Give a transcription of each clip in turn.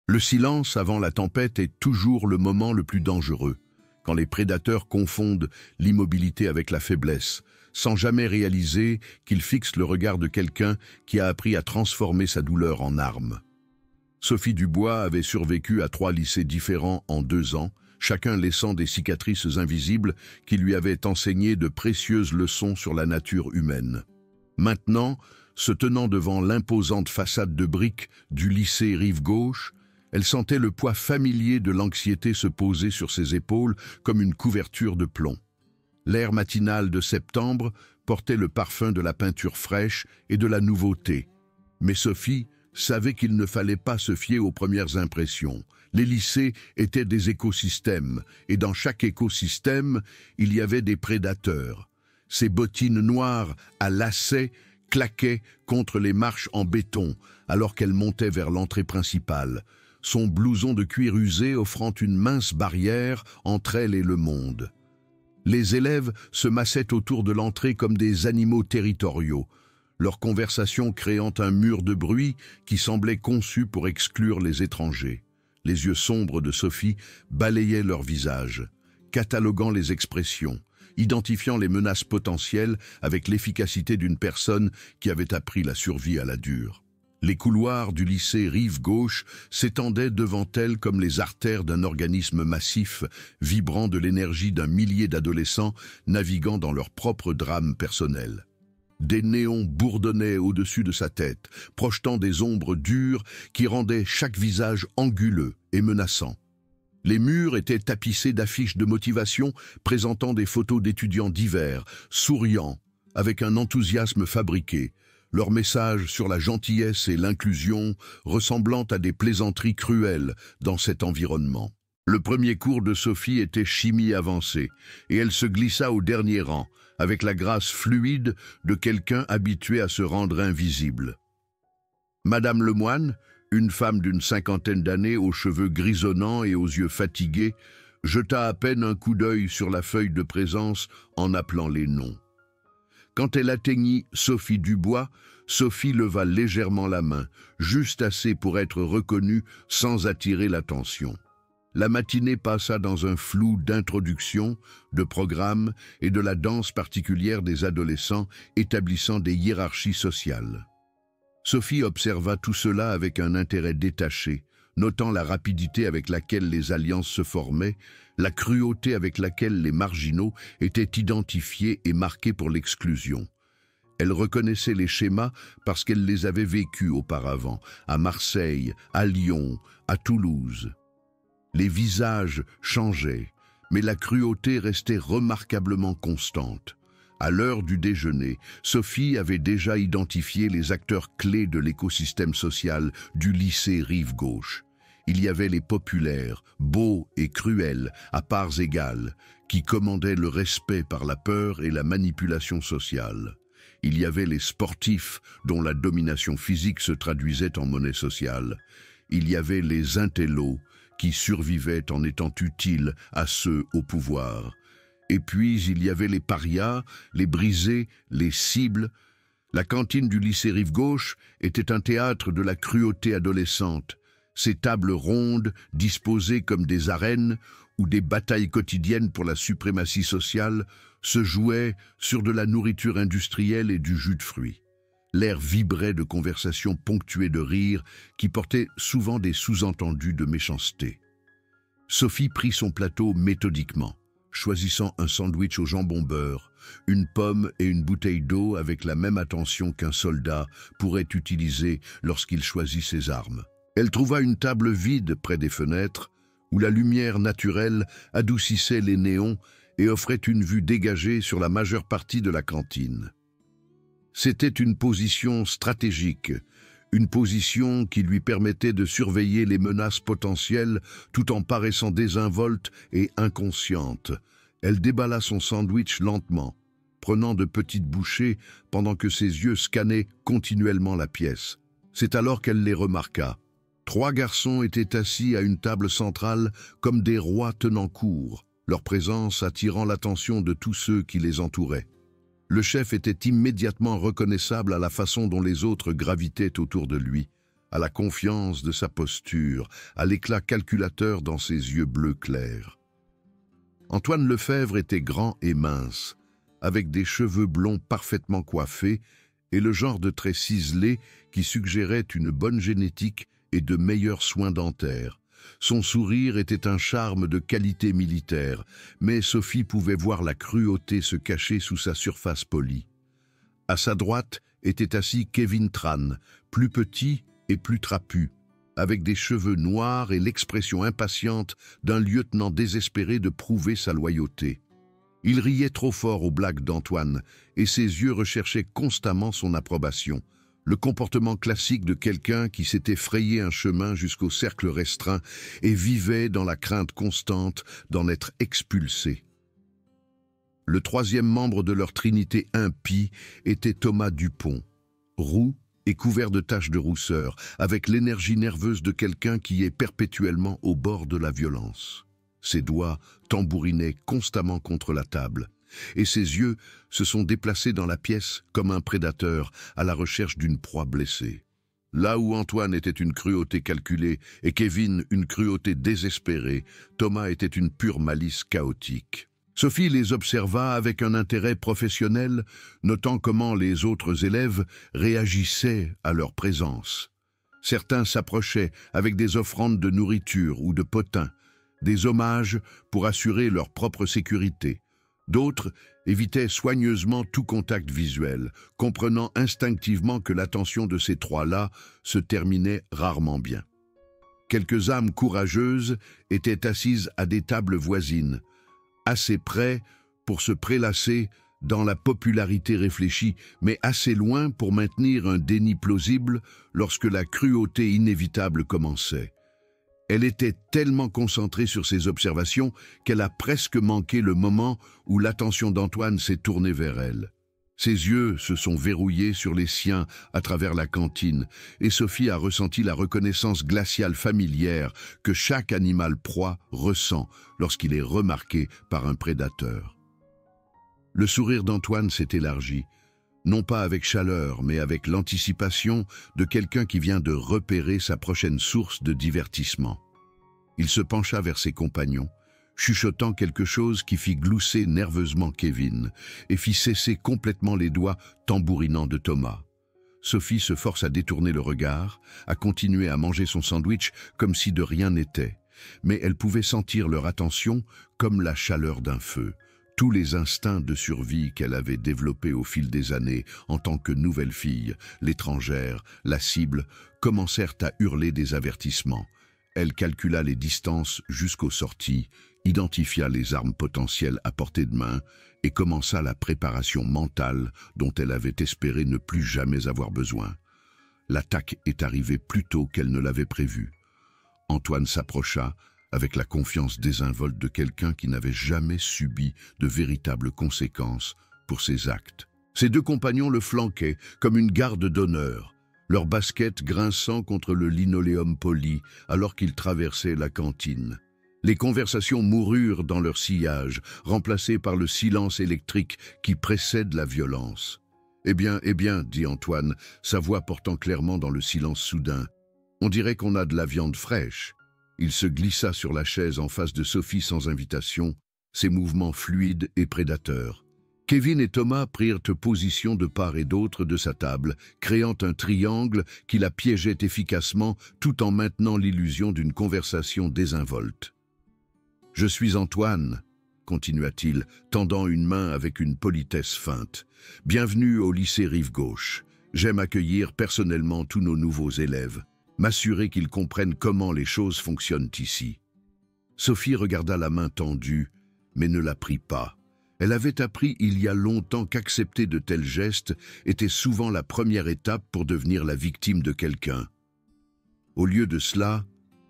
Le silence avant la tempête est toujours le moment le plus dangereux, quand les prédateurs confondent l'immobilité avec la faiblesse, sans jamais réaliser qu'ils fixent le regard de quelqu'un qui a appris à transformer sa douleur en arme. Sophie Dubois avait survécu à 3 lycées différents en 2 ans, chacun laissant des cicatrices invisibles qui lui avaient enseigné de précieuses leçons sur la nature humaine. Maintenant, se tenant devant l'imposante façade de briques du lycée Rive-Gauche, elle sentait le poids familier de l'anxiété se poser sur ses épaules comme une couverture de plomb. L'air matinal de septembre portait le parfum de la peinture fraîche et de la nouveauté. Mais Sophie savait qu'il ne fallait pas se fier aux premières impressions. Les lycées étaient des écosystèmes, et dans chaque écosystème, il y avait des prédateurs. Ses bottines noires à lacets claquaient contre les marches en béton, alors qu'elle montait vers l'entrée principale, son blouson de cuir usé offrant une mince barrière entre elle et le monde. Les élèves se massaient autour de l'entrée comme des animaux territoriaux, leur conversation créant un mur de bruit qui semblait conçu pour exclure les étrangers. Les yeux sombres de Sophie balayaient leur visage, cataloguant les expressions, identifiant les menaces potentielles avec l'efficacité d'une personne qui avait appris la survie à la dure. Les couloirs du lycée Rive-Gauche s'étendaient devant elle comme les artères d'un organisme massif, vibrant de l'énergie d'un millier d'adolescents naviguant dans leur propre drame personnel. Des néons bourdonnaient au-dessus de sa tête, projetant des ombres dures qui rendaient chaque visage anguleux et menaçant. Les murs étaient tapissés d'affiches de motivation présentant des photos d'étudiants divers, souriants, avec un enthousiasme fabriqué, leur message sur la gentillesse et l'inclusion ressemblant à des plaisanteries cruelles dans cet environnement. Le premier cours de Sophie était chimie avancée, et elle se glissa au dernier rang, avec la grâce fluide de quelqu'un habitué à se rendre invisible. Madame Lemoine, une femme d'une 50aine d'années aux cheveux grisonnants et aux yeux fatigués, jeta à peine un coup d'œil sur la feuille de présence en appelant les noms. Quand elle atteignit Sophie Dubois, Sophie leva légèrement la main, juste assez pour être reconnue sans attirer l'attention. La matinée passa dans un flou d'introduction, de programme et de la danse particulière des adolescents établissant des hiérarchies sociales. Sophie observa tout cela avec un intérêt détaché, notant la rapidité avec laquelle les alliances se formaient, la cruauté avec laquelle les marginaux étaient identifiés et marqués pour l'exclusion. Elle reconnaissait les schémas parce qu'elle les avait vécus auparavant, à Marseille, à Lyon, à Toulouse. Les visages changeaient, mais la cruauté restait remarquablement constante. À l'heure du déjeuner, Sophie avait déjà identifié les acteurs clés de l'écosystème social du lycée Rive-Gauche. Il y avait les populaires, beaux et cruels, à parts égales, qui commandaient le respect par la peur et la manipulation sociale. Il y avait les sportifs, dont la domination physique se traduisait en monnaie sociale. Il y avait les intellos, qui survivaient en étant utiles à ceux au pouvoir. Et puis il y avait les parias, les brisés, les cibles. La cantine du lycée Rive-Gauche était un théâtre de la cruauté adolescente. Ces tables rondes, disposées comme des arènes, où des batailles quotidiennes pour la suprématie sociale se jouaient sur de la nourriture industrielle et du jus de fruits. L'air vibrait de conversations ponctuées de rires qui portaient souvent des sous-entendus de méchanceté. Sophie prit son plateau méthodiquement, choisissant un sandwich au jambon beurre, une pomme et une bouteille d'eau avec la même attention qu'un soldat pourrait utiliser lorsqu'il choisit ses armes. Elle trouva une table vide près des fenêtres, où la lumière naturelle adoucissait les néons et offrait une vue dégagée sur la majeure partie de la cantine. C'était une position stratégique, une position qui lui permettait de surveiller les menaces potentielles tout en paraissant désinvolte et inconsciente. Elle déballa son sandwich lentement, prenant de petites bouchées pendant que ses yeux scannaient continuellement la pièce. C'est alors qu'elle les remarqua. 3 garçons étaient assis à une table centrale comme des rois tenant cour, leur présence attirant l'attention de tous ceux qui les entouraient. Le chef était immédiatement reconnaissable à la façon dont les autres gravitaient autour de lui, à la confiance de sa posture, à l'éclat calculateur dans ses yeux bleus clairs. Antoine Lefèvre était grand et mince, avec des cheveux blonds parfaitement coiffés et le genre de traits ciselés qui suggérait une bonne génétique et de meilleurs soins dentaires. Son sourire était un charme de qualité militaire, mais Sophie pouvait voir la cruauté se cacher sous sa surface polie. À sa droite était assis Kevin Tran, plus petit et plus trapu, avec des cheveux noirs et l'expression impatiente d'un lieutenant désespéré de prouver sa loyauté. Il riait trop fort aux blagues d'Antoine, et ses yeux recherchaient constamment son approbation, le comportement classique de quelqu'un qui s'était frayé un chemin jusqu'au cercle restreint et vivait dans la crainte constante d'en être expulsé. Le troisième membre de leur trinité impie était Thomas Dupont, roux et couvert de taches de rousseur, avec l'énergie nerveuse de quelqu'un qui est perpétuellement au bord de la violence. Ses doigts tambourinaient constamment contre la table, et ses yeux se sont déplacés dans la pièce comme un prédateur à la recherche d'une proie blessée. Là où Antoine était une cruauté calculée et Kevin une cruauté désespérée, Thomas était une pure malice chaotique. Sophie les observa avec un intérêt professionnel, notant comment les autres élèves réagissaient à leur présence. Certains s'approchaient avec des offrandes de nourriture ou de potins, des hommages pour assurer leur propre sécurité. D'autres évitaient soigneusement tout contact visuel, comprenant instinctivement que l'attention de ces trois-là se terminait rarement bien. Quelques âmes courageuses étaient assises à des tables voisines, assez près pour se prélasser dans la popularité réfléchie, mais assez loin pour maintenir un déni plausible lorsque la cruauté inévitable commençait. Elle était tellement concentrée sur ses observations qu'elle a presque manqué le moment où l'attention d'Antoine s'est tournée vers elle. Ses yeux se sont verrouillés sur les siens à travers la cantine, et Sophie a ressenti la reconnaissance glaciale familière que chaque animal proie ressent lorsqu'il est remarqué par un prédateur. Le sourire d'Antoine s'est élargi, non pas avec chaleur, mais avec l'anticipation de quelqu'un qui vient de repérer sa prochaine source de divertissement. Il se pencha vers ses compagnons, chuchotant quelque chose qui fit glousser nerveusement Kevin et fit cesser complètement les doigts tambourinants de Thomas. Sophie se force à détourner le regard, à continuer à manger son sandwich comme si de rien n'était, mais elle pouvait sentir leur attention comme la chaleur d'un feu. Tous les instincts de survie qu'elle avait développés au fil des années en tant que nouvelle fille, l'étrangère, la cible, commencèrent à hurler des avertissements. Elle calcula les distances jusqu'aux sorties, identifia les armes potentielles à portée de main et commença la préparation mentale dont elle avait espéré ne plus jamais avoir besoin. L'attaque est arrivée plus tôt qu'elle ne l'avait prévu. Antoine s'approcha, avec la confiance désinvolte de quelqu'un qui n'avait jamais subi de véritables conséquences pour ses actes. Ses deux compagnons le flanquaient comme une garde d'honneur, leurs baskets grinçant contre le linoléum poli alors qu'ils traversaient la cantine. Les conversations moururent dans leur sillage, remplacées par le silence électrique qui précède la violence. « Eh bien, dit Antoine, sa voix portant clairement dans le silence soudain. « On dirait qu'on a de la viande fraîche. » Il se glissa sur la chaise en face de Sophie sans invitation, ses mouvements fluides et prédateurs. Kevin et Thomas prirent position de part et d'autre de sa table, créant un triangle qui la piégeait efficacement tout en maintenant l'illusion d'une conversation désinvolte. « Je suis Antoine, » continua-t-il, tendant une main avec une politesse feinte. « Bienvenue au lycée Rive-Gauche. J'aime accueillir personnellement tous nos nouveaux élèves. M'assurer qu'ils comprennent comment les choses fonctionnent ici. » Sophie regarda la main tendue, mais ne la prit pas. Elle avait appris il y a longtemps qu'accepter de tels gestes était souvent la première étape pour devenir la victime de quelqu'un. Au lieu de cela,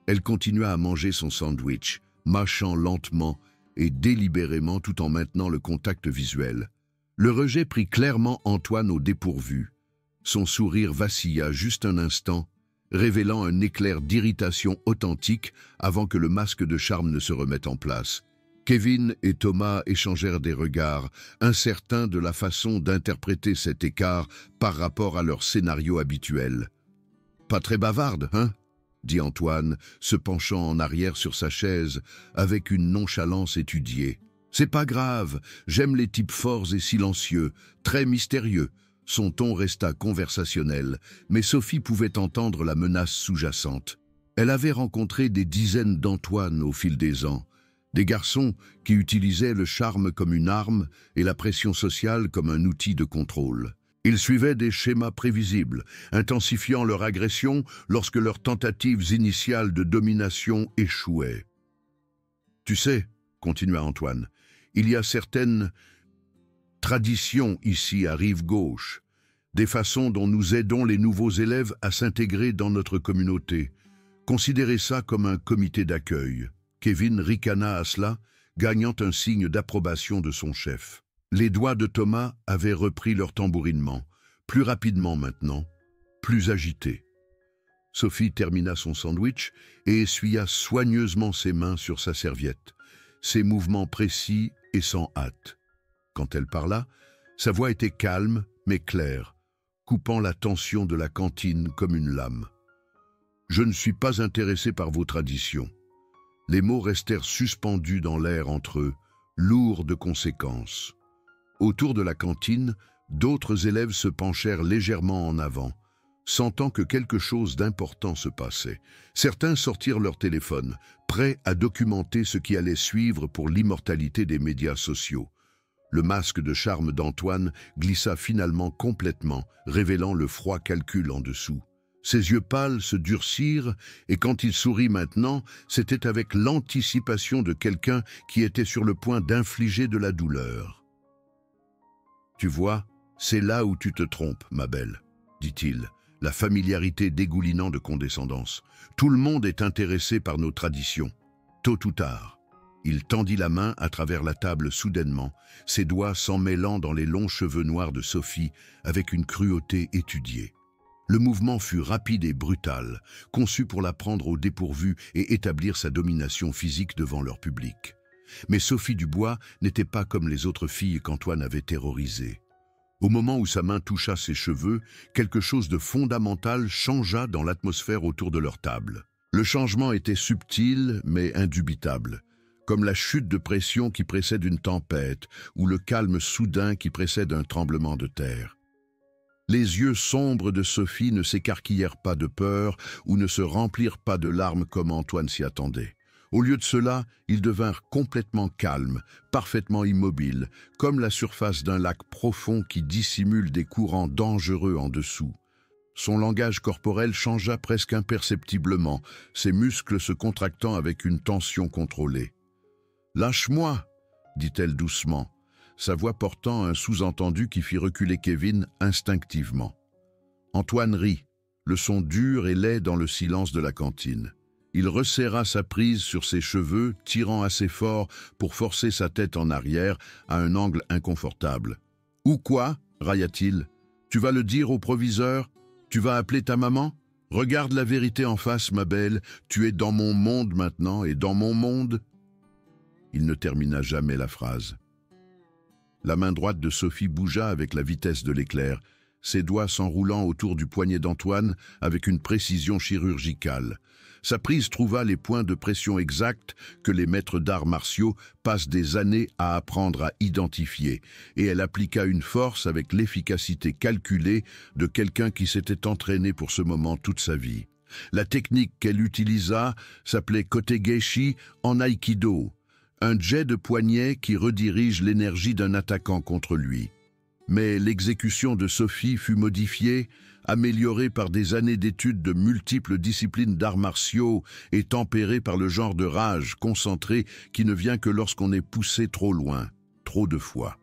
elle continua à manger son sandwich, mâchant lentement et délibérément tout en maintenant le contact visuel. Le rejet prit clairement Antoine au dépourvu. Son sourire vacilla juste un instant, révélant un éclair d'irritation authentique avant que le masque de charme ne se remette en place. Kevin et Thomas échangèrent des regards, incertains de la façon d'interpréter cet écart par rapport à leur scénario habituel. Pas très bavarde, hein? Dit Antoine, se penchant en arrière sur sa chaise avec une nonchalance étudiée. C'est pas grave, j'aime les types forts et silencieux, très mystérieux. Son ton resta conversationnel, mais Sophie pouvait entendre la menace sous-jacente. Elle avait rencontré des dizaines d'Antoine au fil des ans, des garçons qui utilisaient le charme comme une arme et la pression sociale comme un outil de contrôle. Ils suivaient des schémas prévisibles, intensifiant leur agression lorsque leurs tentatives initiales de domination échouaient. « Tu sais, » continua Antoine, « il y a certaines traditions ici à Rive-Gauche, des façons dont nous aidons les nouveaux élèves à s'intégrer dans notre communauté. Considérez ça comme un comité d'accueil. » Kevin ricana à cela, gagnant un signe d'approbation de son chef. Les doigts de Thomas avaient repris leur tambourinement, plus rapidement maintenant, plus agité. Sophie termina son sandwich et essuya soigneusement ses mains sur sa serviette, ses mouvements précis et sans hâte. Quand elle parla, sa voix était calme mais claire, coupant la tension de la cantine comme une lame. « Je ne suis pas intéressé par vos traditions. » Les mots restèrent suspendus dans l'air entre eux, lourds de conséquences. Autour de la cantine, d'autres élèves se penchèrent légèrement en avant, sentant que quelque chose d'important se passait. Certains sortirent leur téléphone, prêts à documenter ce qui allait suivre pour l'immortalité des médias sociaux. Le masque de charme d'Antoine glissa finalement complètement, révélant le froid calcul en dessous. Ses yeux pâles se durcirent, et quand il sourit maintenant, c'était avec l'anticipation de quelqu'un qui était sur le point d'infliger de la douleur. « Tu vois, c'est là où tu te trompes, ma belle, » dit-il, la familiarité dégoulinant de condescendance. « Tout le monde est intéressé par nos traditions, tôt ou tard. » Il tendit la main à travers la table soudainement, ses doigts s'emmêlant dans les longs cheveux noirs de Sophie avec une cruauté étudiée. Le mouvement fut rapide et brutal, conçu pour la prendre au dépourvu et établir sa domination physique devant leur public. Mais Sophie Dubois n'était pas comme les autres filles qu'Antoine avait terrorisées. Au moment où sa main toucha ses cheveux, quelque chose de fondamental changea dans l'atmosphère autour de leur table. Le changement était subtil mais indubitable, comme la chute de pression qui précède une tempête ou le calme soudain qui précède un tremblement de terre. Les yeux sombres de Sophie ne s'écarquillèrent pas de peur ou ne se remplirent pas de larmes comme Antoine s'y attendait. Au lieu de cela, ils devinrent complètement calmes, parfaitement immobiles, comme la surface d'un lac profond qui dissimule des courants dangereux en dessous. Son langage corporel changea presque imperceptiblement, ses muscles se contractant avec une tension contrôlée. « Lâche-moi » dit-elle doucement, sa voix portant un sous-entendu qui fit reculer Kevin instinctivement. Antoine rit, le son dur et laid dans le silence de la cantine. Il resserra sa prise sur ses cheveux, tirant assez fort pour forcer sa tête en arrière à un angle inconfortable. « Ou quoi ?» railla-t-il. « Tu vas le dire au proviseur? Tu vas appeler ta maman? Regarde la vérité en face, ma belle. Tu es dans mon monde maintenant, et dans mon monde... » Il ne termina jamais la phrase. La main droite de Sophie bougea avec la vitesse de l'éclair, ses doigts s'enroulant autour du poignet d'Antoine avec une précision chirurgicale. Sa prise trouva les points de pression exacts que les maîtres d'arts martiaux passent des années à apprendre à identifier, et elle appliqua une force avec l'efficacité calculée de quelqu'un qui s'était entraîné pour ce moment toute sa vie. La technique qu'elle utilisa s'appelait kotegeshi en aïkido, un jet de poignet qui redirige l'énergie d'un attaquant contre lui. Mais l'exécution de Sophie fut modifiée, améliorée par des années d'études de multiples disciplines d'arts martiaux et tempérée par le genre de rage concentrée qui ne vient que lorsqu'on est poussé trop loin, trop de fois.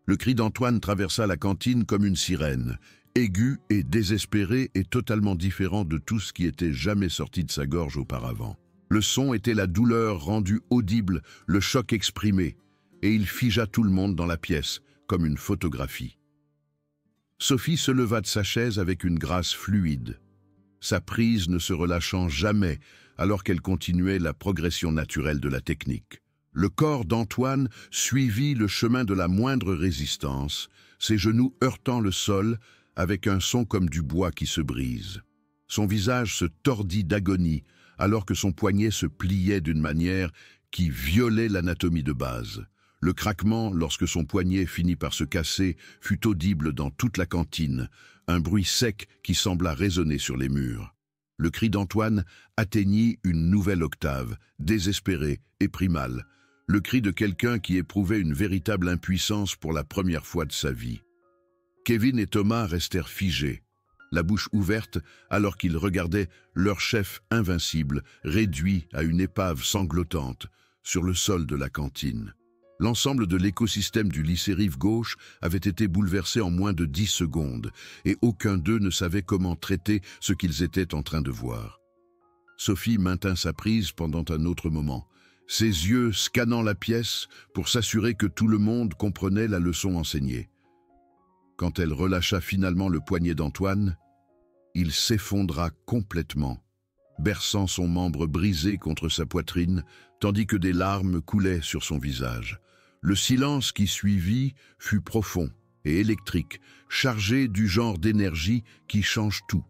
Le cri d'Antoine traversa la cantine comme une sirène, aigu et désespéré et totalement différent de tout ce qui était jamais sorti de sa gorge auparavant. Le son était la douleur rendue audible, le choc exprimé, et il figea tout le monde dans la pièce, comme une photographie. Sophie se leva de sa chaise avec une grâce fluide, sa prise ne se relâchant jamais alors qu'elle continuait la progression naturelle de la technique. Le corps d'Antoine suivit le chemin de la moindre résistance, ses genoux heurtant le sol avec un son comme du bois qui se brise. Son visage se tordit d'agonie, alors que son poignet se pliait d'une manière qui violait l'anatomie de base. Le craquement, lorsque son poignet finit par se casser, fut audible dans toute la cantine, un bruit sec qui sembla résonner sur les murs. Le cri d'Antoine atteignit une nouvelle octave, désespéré et primal, le cri de quelqu'un qui éprouvait une véritable impuissance pour la première fois de sa vie. Kevin et Thomas restèrent figés, la bouche ouverte alors qu'ils regardaient leur chef invincible, réduit à une épave sanglotante, sur le sol de la cantine. L'ensemble de l'écosystème du lycée Rive-Gauche avait été bouleversé en moins de 10 secondes, et aucun d'eux ne savait comment traiter ce qu'ils étaient en train de voir. Sophie maintint sa prise pendant un autre moment, ses yeux scannant la pièce pour s'assurer que tout le monde comprenait la leçon enseignée. Quand elle relâcha finalement le poignet d'Antoine, il s'effondra complètement, berçant son membre brisé contre sa poitrine, tandis que des larmes coulaient sur son visage. Le silence qui suivit fut profond et électrique, chargé du genre d'énergie qui change tout.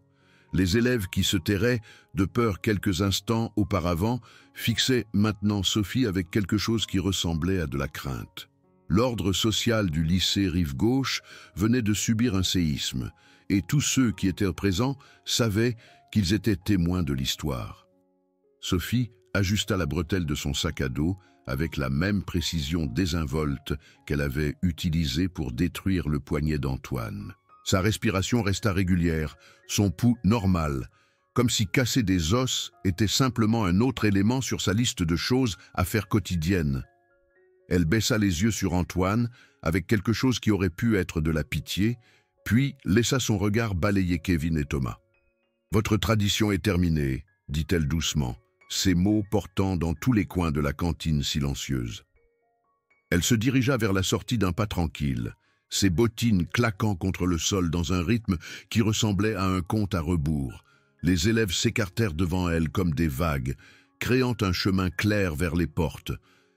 Les élèves qui se tairaient, de peur quelques instants auparavant, fixaient maintenant Sophie avec quelque chose qui ressemblait à de la crainte. L'ordre social du lycée Rive-Gauche venait de subir un séisme, et tous ceux qui étaient présents savaient qu'ils étaient témoins de l'histoire. Sophie ajusta la bretelle de son sac à dos avec la même précision désinvolte qu'elle avait utilisée pour détruire le poignet d'Antoine. Sa respiration resta régulière, son pouls normal, comme si casser des os était simplement un autre élément sur sa liste de choses à faire quotidienne. Elle baissa les yeux sur Antoine avec quelque chose qui aurait pu être de la pitié, puis laissa son regard balayer Kevin et Thomas. « Votre tradition est terminée », dit-elle doucement, ces mots portant dans tous les coins de la cantine silencieuse. Elle se dirigea vers la sortie d'un pas tranquille, ses bottines claquant contre le sol dans un rythme qui ressemblait à un compte à rebours. Les élèves s'écartèrent devant elle comme des vagues, créant un chemin clair vers les portes.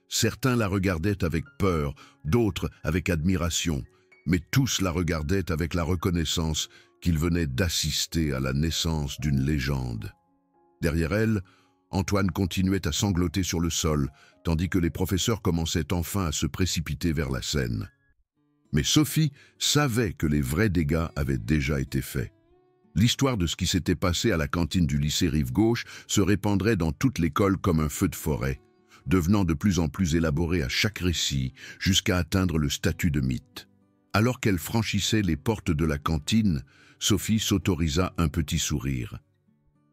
Certains la regardaient avec peur, d'autres avec admiration, mais tous la regardaient avec la reconnaissance qu'ils venaient d'assister à la naissance d'une légende. Derrière elle, Antoine continuait à sangloter sur le sol, tandis que les professeurs commençaient enfin à se précipiter vers la scène. Mais Sophie savait que les vrais dégâts avaient déjà été faits. L'histoire de ce qui s'était passé à la cantine du lycée Rive-Gauche se répandrait dans toute l'école comme un feu de forêt, devenant de plus en plus élaborée à chaque récit, jusqu'à atteindre le statut de mythe. Alors qu'elle franchissait les portes de la cantine, Sophie s'autorisa un petit sourire.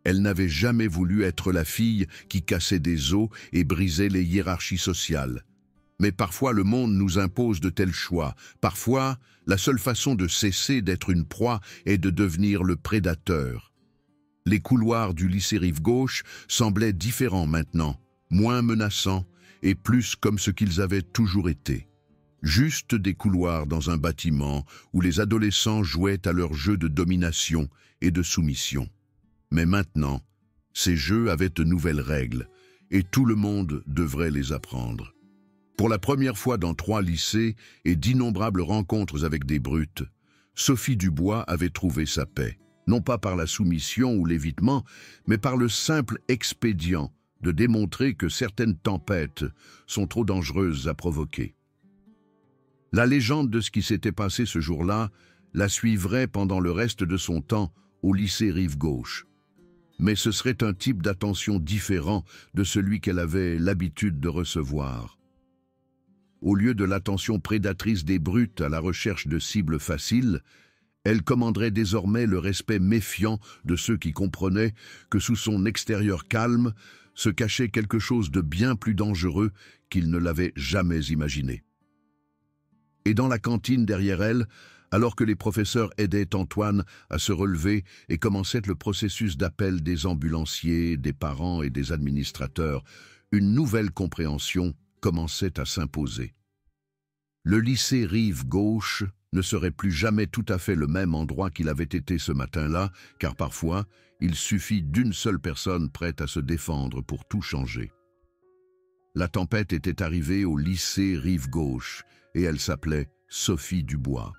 Elle n'avait jamais voulu être la fille qui cassait des os et brisait les hiérarchies sociales. Mais parfois le monde nous impose de tels choix. Parfois, la seule façon de cesser d'être une proie est de devenir le prédateur. Les couloirs du lycée Rive-Gauche semblaient différents maintenant, moins menaçants et plus comme ce qu'ils avaient toujours été. Juste des couloirs dans un bâtiment où les adolescents jouaient à leur jeu de domination et de soumission. Mais maintenant, ces jeux avaient de nouvelles règles, et tout le monde devrait les apprendre. Pour la première fois dans 3 lycées et d'innombrables rencontres avec des brutes, Sophie Dubois avait trouvé sa paix, non pas par la soumission ou l'évitement, mais par le simple expédient de démontrer que certaines tempêtes sont trop dangereuses à provoquer. La légende de ce qui s'était passé ce jour-là la suivrait pendant le reste de son temps au lycée Rive-Gauche. Mais ce serait un type d'attention différent de celui qu'elle avait l'habitude de recevoir. Au lieu de l'attention prédatrice des brutes à la recherche de cibles faciles, elle commanderait désormais le respect méfiant de ceux qui comprenaient que sous son extérieur calme se cachait quelque chose de bien plus dangereux qu'ils ne l'avaient jamais imaginé. Et dans la cantine derrière elle, alors que les professeurs aidaient Antoine à se relever et commençait le processus d'appel des ambulanciers, des parents et des administrateurs, une nouvelle compréhension commençait à s'imposer. Le lycée Rive-Gauche ne serait plus jamais tout à fait le même endroit qu'il avait été ce matin-là, car parfois, il suffit d'une seule personne prête à se défendre pour tout changer. La tempête était arrivée au lycée Rive-Gauche et elle s'appelait Sophie Dubois.